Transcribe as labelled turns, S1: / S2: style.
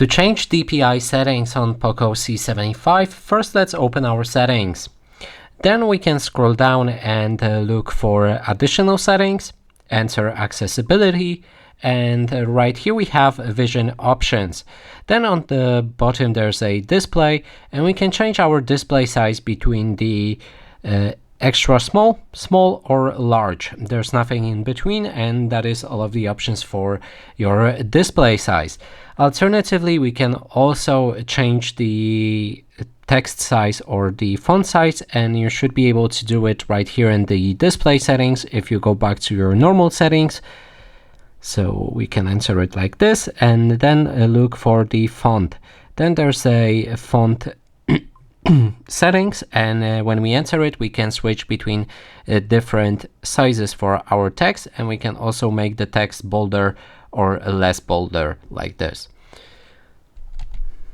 S1: To change DPI settings on POCO C75, first let's open our settings. Then we can scroll down and look for additional settings, enter accessibility, and right here we have vision options. Then on the bottom there's a display, and we can change our display size between the extra small, small, or large. There's nothing in between, and that is all of the options for your display size. Alternatively, we can also change the text size or the font size, and you should be able to do it right here in the display settings if you go back to your normal settings. So we can enter it like this, and then look for the font. Then there's a font settings, and when we enter it, we can switch between different sizes for our text, and we can also make the text bolder or less bolder like this.